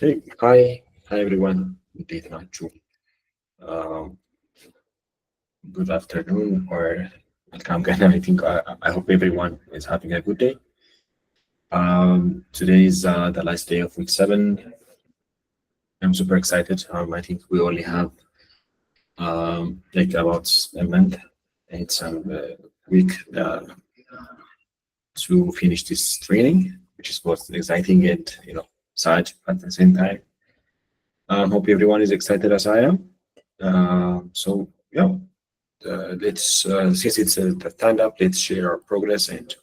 Okay, hi everyone. Day night. Um, Good afternoon or welcome again. I hope everyone is having a good day. Today is the last day of week 7. I'm super excited. I think we only have like about a month and some week to finish this training, which is both exciting and sad at the same time. Hope everyone is excited as I am. So yeah, let's since it's the stand-up, let's share our progress and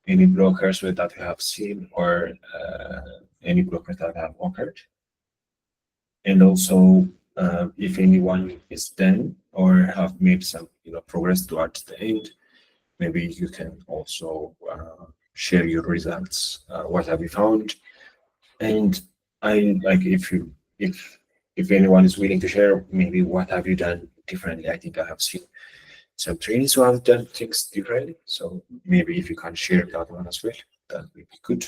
any blockers that we have seen or any blockers that have occurred, and also if anyone is done or have made some progress towards the end, maybe you can also share your results. What have you found? And I like if anyone is willing to share, maybe what have you done differently. I think I have seen some trainees who have done things differently. So maybe if you can share that one as well, that would be good.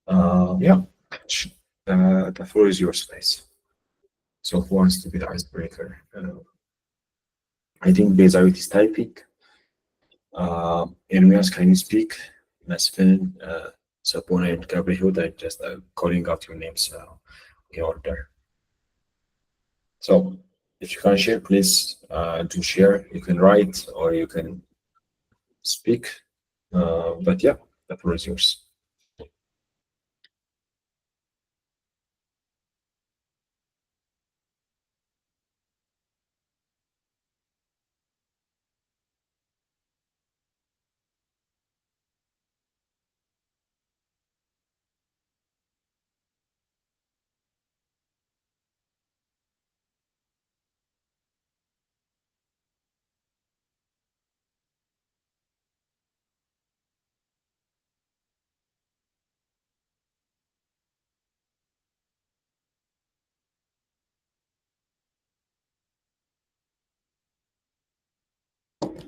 Yeah, the floor is yours, guys. So who wants to be the icebreaker? I think Bezawit is typing. Ermias, can you speak? Nasfin, Sapona, and Gabriel, I'm just calling out your names in order. So if you can share, please do share. You can write or you can speak. But yeah, the floor is yours.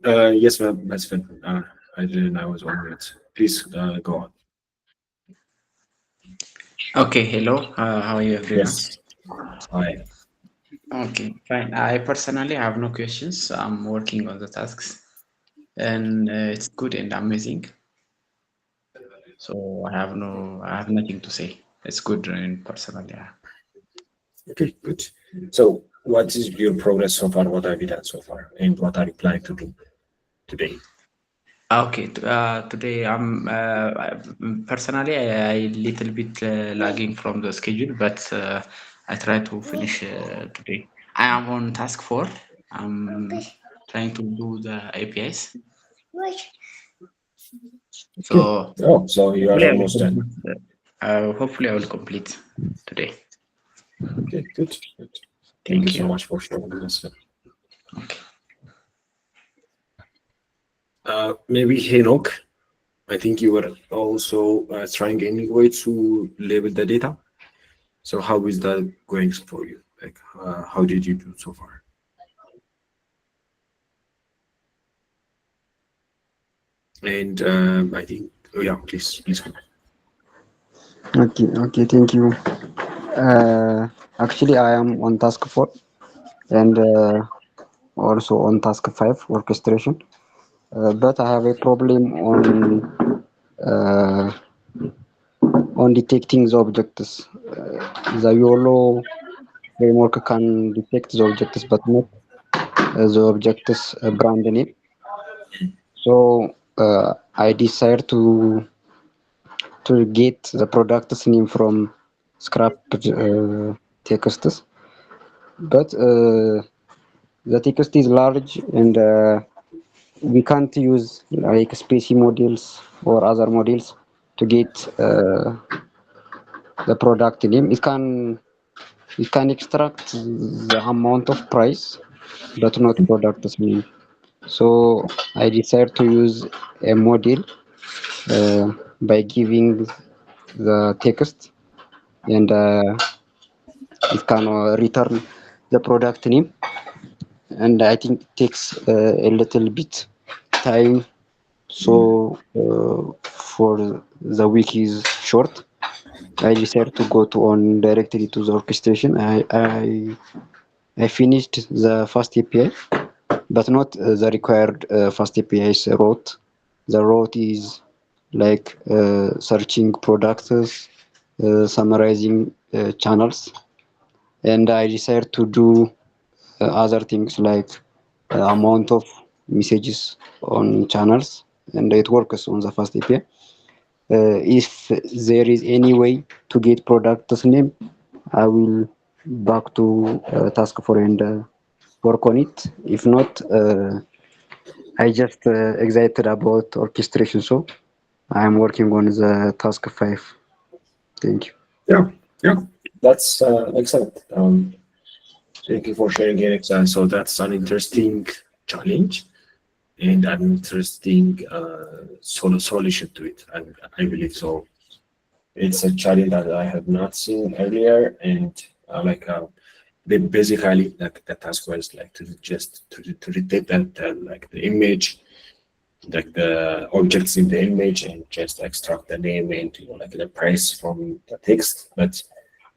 Yes, ma'am, that's fine. I didn't. I was on mute. Please go on. Okay, hello. How are you, everyone? Yes. Hi. Okay, fine. I personally have no questions. I'm working on the tasks, and it's good and amazing. So I have nothing to say. It's good and personally. Yeah. Okay, good. So, what is your progress so far? What have you done so far, and what are you planning to do today? Okay, today personally I little bit lagging from the schedule, but I try to finish today. I am on task 4. I'm trying to do the APIs. Okay. So Oh, so you are hopefully I will almost done. complete. Hopefully I will complete today. Okay, good. Good. Thank you Thank so you. much for sharing this. Okay. Maybe Henok. I think you were also trying any way to label the data. So, how is that going for you? Like, how did you do so far? And I think, oh yeah, please go. Okay, thank you. Actually, I am on task 4 and also on task 5 orchestration. But I have a problem uh, on detecting the objects. The YOLO framework can detect the objects, but not the objects brand name. So I decide to get the product's name from scrap texts, but the text is large and we can't use like spacey models or other models to get the product name. It can extract the amount of price, but not product's name. So I decided to use a model by giving the text, and it can return the product name. And I think it takes a little bit time. So for the week is short. I decided to go to on directly to the orchestration. I finished the fast API, but not the required fast API's route. The route is like searching products, summarizing channels, and I decided to do other things like amount of messages on channels, and it works on the fast API. If there is any way to get product's name, I will back to task 4 and work on it. If not, I just excited about orchestration, so I'm working on the task 5. Thank you. Yeah, yeah, that's excellent. Thank you for sharing it. So that's an interesting challenge and an interesting solution to it. And I believe so. It's a challenge that I have not seen earlier, and basically like the task was like to just to detect that like the image, like the objects in the image, and just extract the name and like the price from the text, but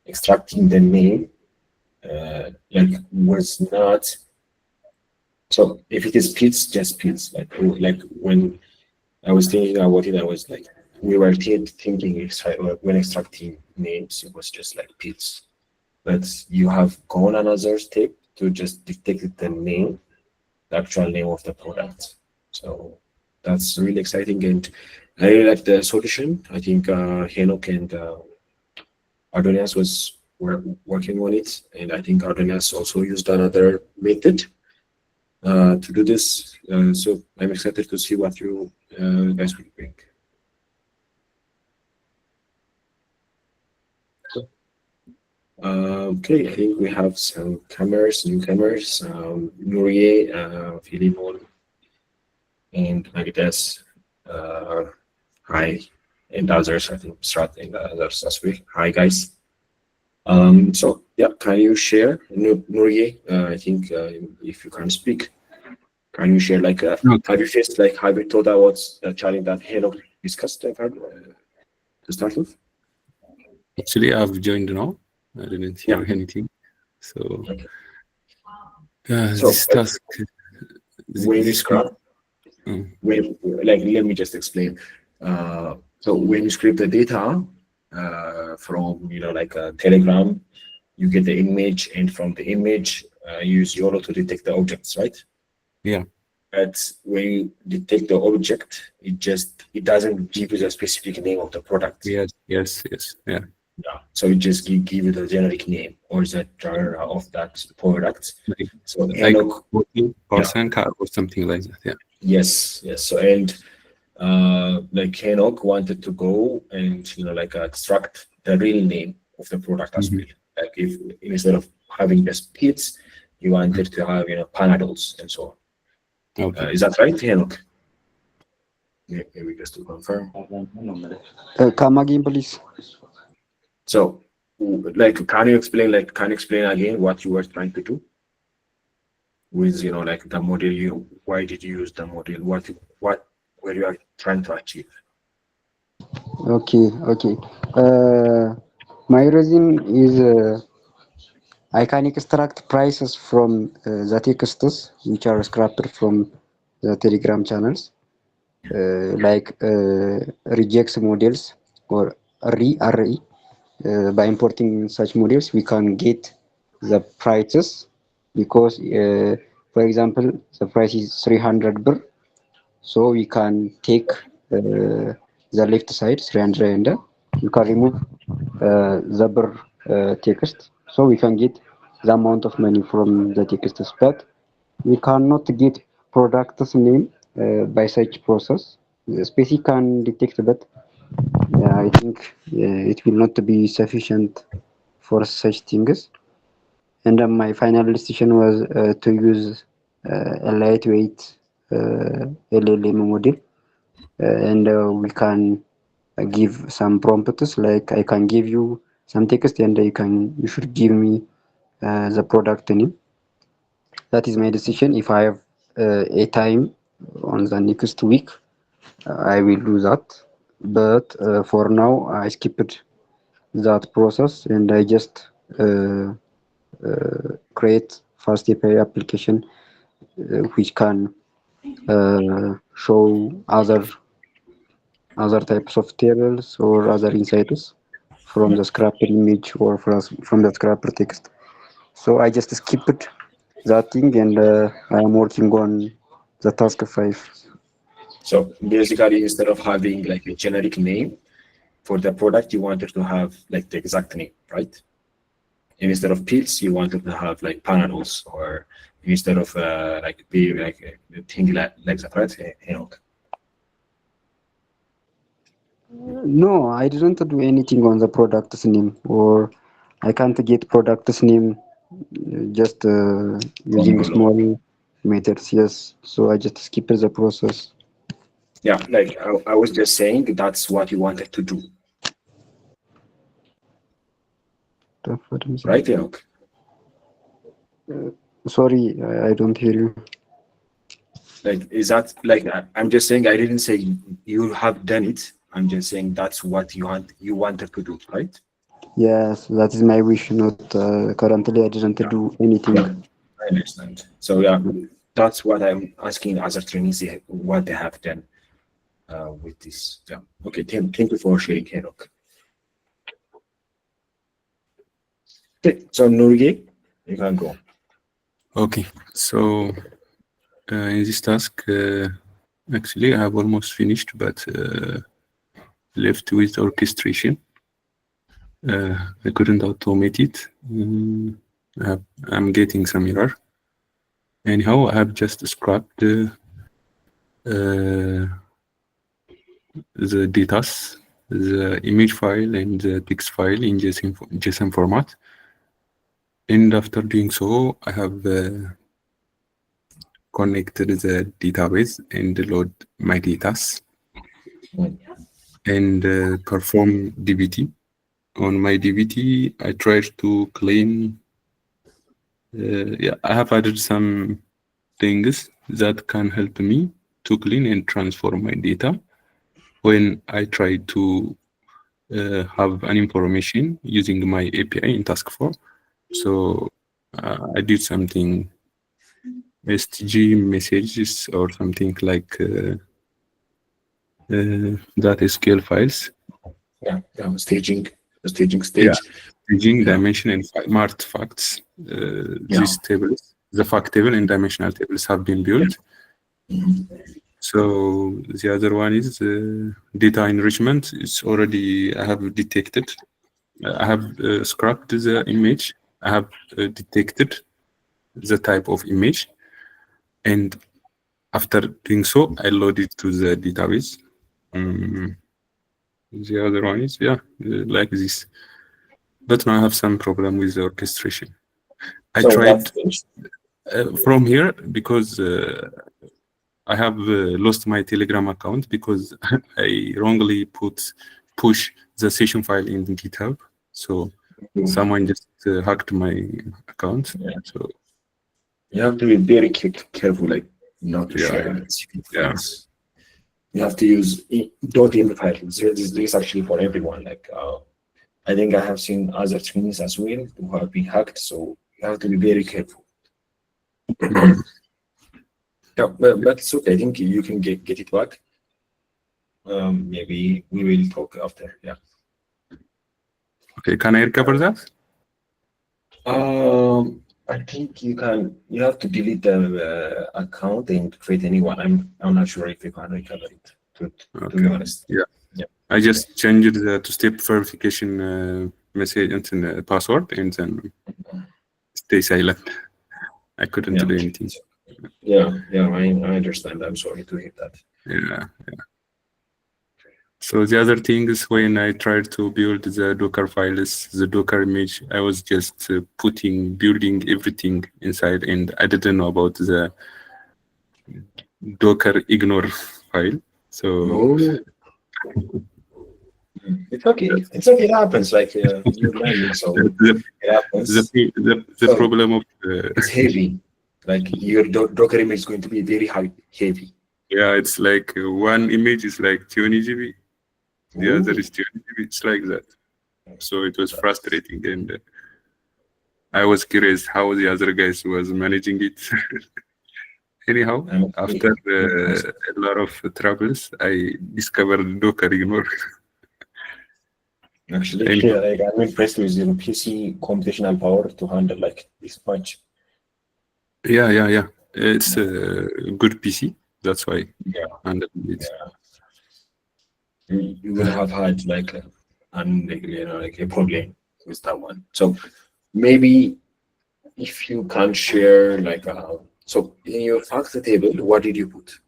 extracting the name like was not. So if it is pits, just pits. Like when I was thinking about it, I was like, we were thinking when extracting names, it was just like pits. But you have gone another step to just detect the name, the actual name of the product. So that's really exciting, and I really like the solution. I think Henok and Ardonias were working on it, and I think Ardonias also used another method to do this. So I'm excited to see what you guys will bring. Okay, I think we have some newcomers, Nurie, Philemon, and Magdas. Hi, and others, I think Strat and others as well. Hi, guys. So yeah, can you share, Nurie? I think if you can speak, can you share like have you faced like have you thought about the challenge that Henok discussed to start with? Actually, I've joined now. I didn't hear anything. So, Okay. So, this task. when you scrap, like let me just explain. So when you scrape the data from like a Telegram, you get the image, and from the image, use YOLO to detect the objects, right? Yeah. But when you detect the object, it doesn't give you the specific name of the product. Yes. Yeah. Yeah. So it just give you the generic name or the genre of that product. So Like Henok, 14% car or something like that. Yeah. yes. So and like Henok wanted to go and like extract the real name of the product as well. Like if instead of having the pits, you wanted to have Panadols and so on. Okay. Is that right, Henok? Yeah, maybe just to confirm. Come again, please. So, like, can you explain again what you were trying to do with, like the model? Why did you use the model? What were you trying to achieve? Okay. My reason is I can extract prices from the texts which are scrapped from the Telegram channels, like rejects models or re. By importing such models, we can get the prices because, for example, the price is 300 birr, so we can take the left side 300 and you can remove the birr text, so we can get the amount of money from the texts, but we cannot get product's name by such process. The species can detect, but I think it will not be sufficient for such things. And my final decision was to use a lightweight LLM model, and we can give some prompts, like I can give you some text and you should give me the product name. That is my decision. If I have a time on the next week, I will do that. But for now, I skipped that process, and I just create fast API application which can show other types of tables or other insights from the scrapper image or from the scrapper text. So I just skipped that thing, and I am working on the task 5. So basically, instead of having like a generic name for the product, you wanted to have like the exact name, right? And instead of pills, you wanted to have like panels, or instead of like be like a thing like that, right? No, I didn't do anything on the product's name, or I can't get product's name just using From below. small methods. Yes, so I just skipped the process. Yeah, like I was just saying that's what you wanted to do, right, Enoch? Sorry, I don't hear you. Like, is that like I'm just saying I didn't say you have done it. I'm just saying that's what you wanted to do, right? Yes, that is my wish. Not currently, I didn't do anything. I understand. So yeah, that's what I'm asking other trainees what they have done with this. Yeah. Okay. Thank you for sharing, Enoch. Okay. So Nurgi, you can go. Okay, so in this task, actually I have almost finished, but left with orchestration. I couldn't automate it. I'm getting some error. Anyhow, I have just scrapped the data, the image file and the text file in JSON format. And after doing so, I have connected the database and load my data and perform DBT. On my DBT, I tried to clean. I have added some things that can help me to clean and transform my data when I try to have an information using my API in task 4. So I did something STG messages or something like that SQL files. Yeah. Staging stage. Yeah. Staging, dimension, and artifacts. These tables, the fact table and dimensional tables, have been built. So the other one is data enrichment. It's already I have detected. I have scrapped the image. I have detected the type of image, and after doing so, I load it to the database. The other one is like this, but now I have some problem with the orchestration. I tried from here because I have lost my Telegram account because I wrongly push the session file in GitHub. So someone just hacked my account. So you have to be very careful, like not to share it. Yeah. You have to use .env files. This is actually for everyone. Like I think I have seen other trainings as well who have been hacked. So you have to be very careful. Yeah, but it's okay. I think you can get it back. Maybe we will talk after. Yeah. Okay, can I recover that? I think you can. You have to delete the account and create a new one. I'm not sure if you can recover it. To be honest. Yeah. I just changed the two-step verification message and password, and then stay silent. I couldn't do anything. Yeah, I understand. I'm sorry to hear that. Yeah. So the other thing is when I tried to build the Docker files, the Docker image, I was just building everything inside, and I didn't know about the Docker ignore file. So it's okay. It's okay. It happens. Like you're learning, so it happens. The problem of it's heavy. Like your Docker image is going to be very heavy. Yeah, it's like one image is like 20 GB. The other is 20 GB. It's like that. So it was frustrating, and I was curious how the other guys was managing it. Anyhow, after a lot of troubles, I discovered Docker ignore. Actually, like, I'm impressed with your PC computational power to handle like this much. Yeah. It's a good PC. That's why. Yeah. And it. You will have had like like a problem with that one. So maybe if you can share like so in your fact table, what did you put?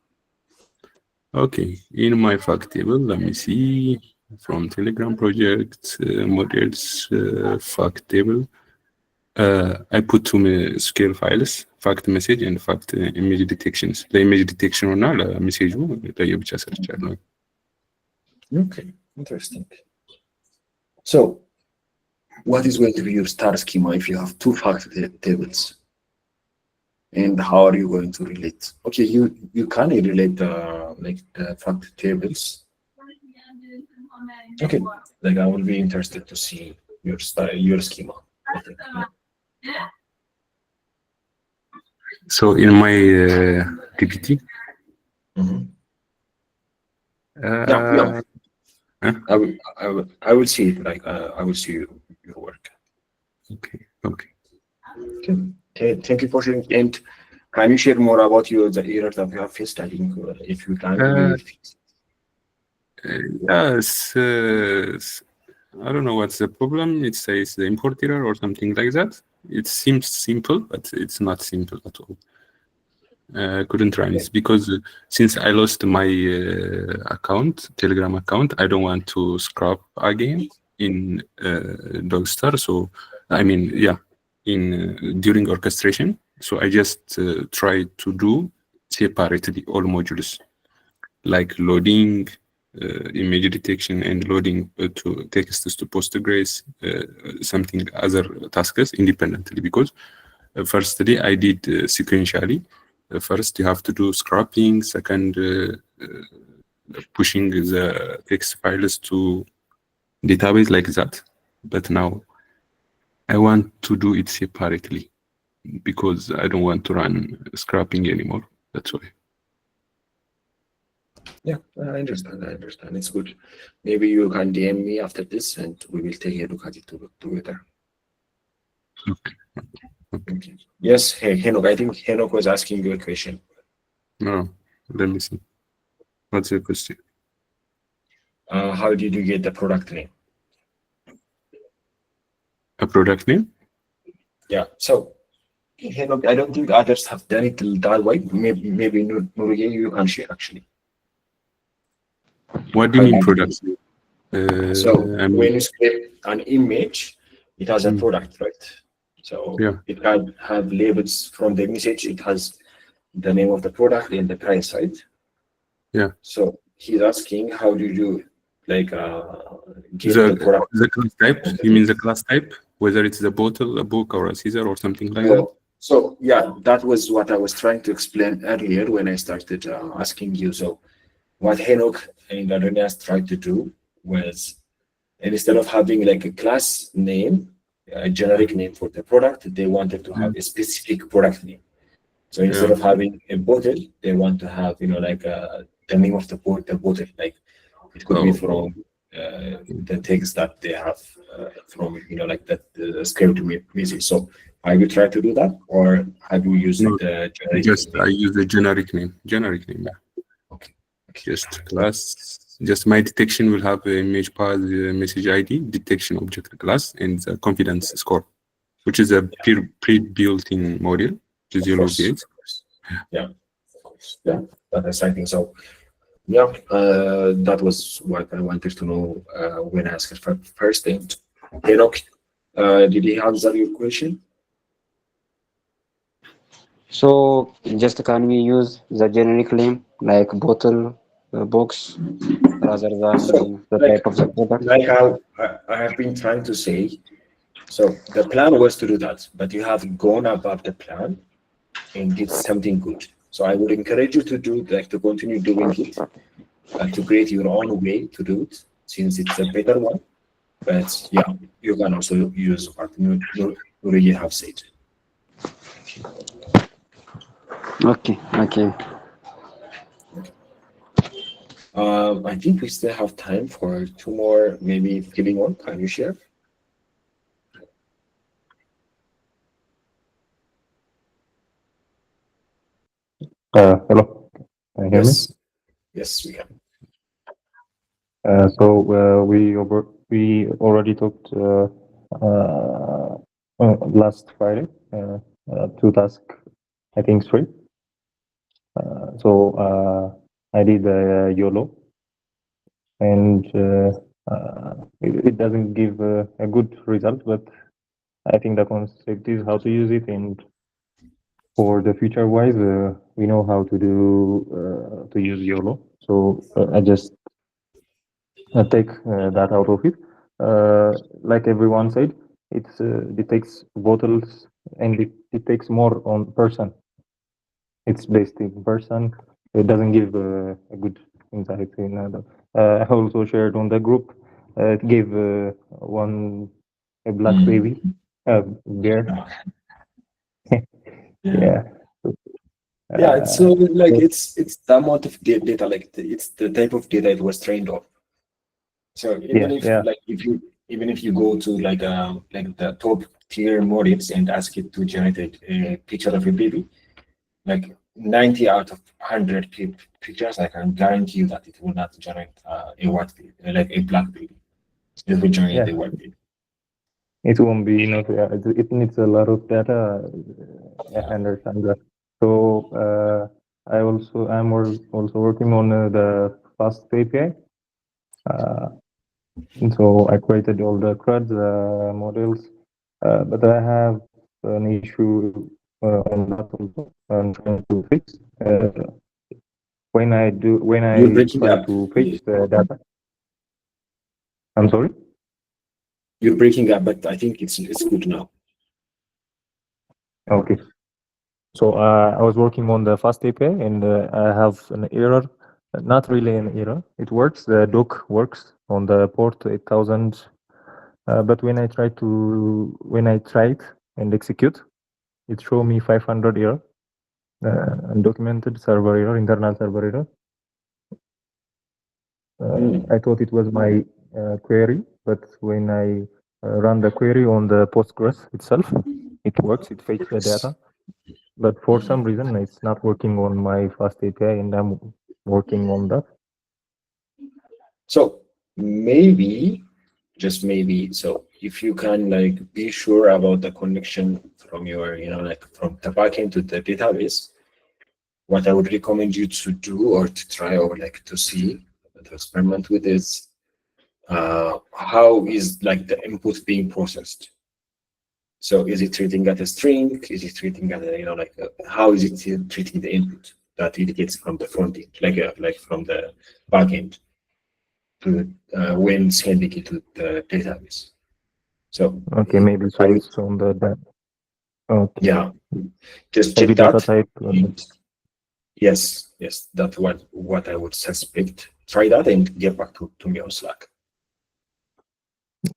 Okay, in my fact table, let me see from Telegram project models fact table. I put two scale files, fact message and fact image detections. The image detection or not, message ለየብቻ ሰርቻለሁ። Okay, interesting. So what is going to be your star schema if you have two fact tables? And how are you going to relate? Okay, you can relate the like the fact tables. Okay, like I will be interested to see your style, your schema. I think. So in my PPT, Yeah. I will see it. Like I will see your work. Okay. Thank you for sharing. And can you share more about the error that you have faced? I think if you can. Yes. I don't know what's the problem. It says the import error or something like that. It seems simple, but it's not simple at all. Couldn't run it because since I lost my account, Telegram account, I don't want to scrap again in Dogstar. So I mean, yeah, in during orchestration. So I just try to do separately all modules, like loading, image detection, and loading to texts to Postgres, something other tasks independently. Because firstly, I did sequentially. First, you have to do scrapping. Second, pushing the text files to database like that. But now I want to do it separately because I don't want to run scrapping anymore. That's why. Yeah, I understand. It's good. Maybe you can DM me after this and we will take a look at it together. Okay. Yes, hey, Henok, I think Henok was asking you a question. No, let me see. What's your question? How did you get the product name? A product name? Yeah, so Henok, I don't think others have done it that way. Maybe Nuruge, you can share actually. What do you mean product name? So when you scrape an image, it has a product, right? So it can have labels from the message. It has the name of the product and the price, right? Yeah. So he's asking, how do you like get the product? The class type? You mean the class type? Whether it's a bottle, a book, or a scissor, or something like that? So yeah, that was what I was trying to explain earlier when I started asking you. So what Henok and Adonias tried to do was, instead of having like a class name, a generic name for the product, they wanted to have a specific product name. So instead of having a bottle, they want to have, like the name of the bottle. Like it could be from the text that they have from, like that script message. So have you tried to do that, or have you used the generic name? I use the generic name. Yeah. Okay. Just class. Just my detection will have a image path, message ID, detection object class, and the confidence score, which is a pre-built-in model, which is yellow gates. Yeah, that's exciting. So, yeah, that was what I wanted to know when I asked first thing. Henok, did he answer your question? So just can we use the generic name like bottle, box, rather than the type of the product? Like how I have been trying to say. So the plan was to do that, but you have gone above the plan and did something good. So I would encourage you to to continue doing it, to create your own way to do it, since it's a better one. But yeah, you can also use what you already have said. Okay. I think we still have time for two more, maybe 3 more. Can you share? Hello, can you hear me? Yes, we can. So we already talked last Friday, 2 tasks, I think 3. So I did YOLO, and it doesn't give a good result, but I think the concept is how to use it, and for the future wise, we know how to do to use YOLO. So I just take that out of it. Like everyone said, it takes bottles, and it takes more on person. It's based in person. It doesn't give a good insight in I also shared on the group. It gave a black baby, bear. Yeah. Yeah, it's so like it's the amount of data, like it's the type of data it was trained on. So even if yeah. like even if you go to like the top tier models and ask it to generate a picture of a baby, like 90 out of 100 pictures, I can guarantee you that it will not generate a white baby, like a black baby. It will generate a white baby. It won't be enough. Yeah, it needs a lot of data. I understand that. So I'm also working on the fast API. And so I created all the CRUD models, but I have an issue on that also. I'm trying to fix. When I You're breaking try up. to fetch the data. I'm sorry. You're breaking up, but I think it's good now. Okay. So I was working on the fast API, and I have an error. Not really an error. It works. The doc works on the port 8000. But when I try it and execute, it show me 500 error, undocumented server error, internal server error. I thought it was my query, but when I run the query on the Postgres itself, it works. It fetches the data. But for some reason, it's not working on my fast API, and I'm working on that. So maybe, just maybe, so if you can like be sure about the connection from your, like from the backend to the database, what I would recommend you to do or to try or like to see, to experiment with is how is like the input being processed. So is it treating at a string? Is it treating at a, how is it treating the input that it gets from the front end, like from the backend to when sending it to the database? So Okay, maybe so it's on the data. Okay. Yeah, just check Maybe data that. type. Yes, that's what I would suspect. Try that and get back to me on Slack.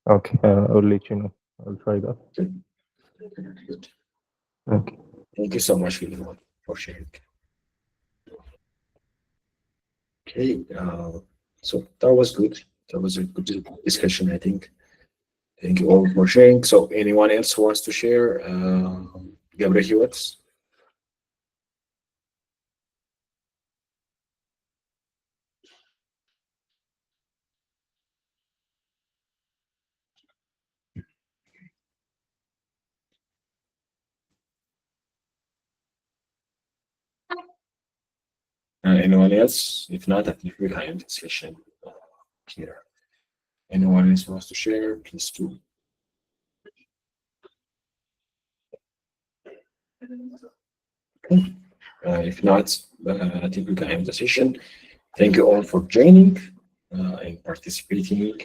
Okay, I'll let you know. I'll try that. Good. Okay. Thank you so much, everyone, for sharing. Okay, so that was good. That was a good discussion, I think. Thank you all for sharing. So anyone else who wants to share? Gabriel Hewitts? Anyone else? If not, I think we can end the session here. Anyone else wants to share? Please do. If not, I think we can end the session. Thank you all for joining and participating.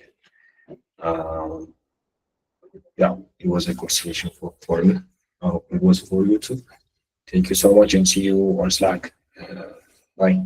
Yeah, it was a good session for me. I hope it was for you too. Thank you so much and see you on Slack. Bye.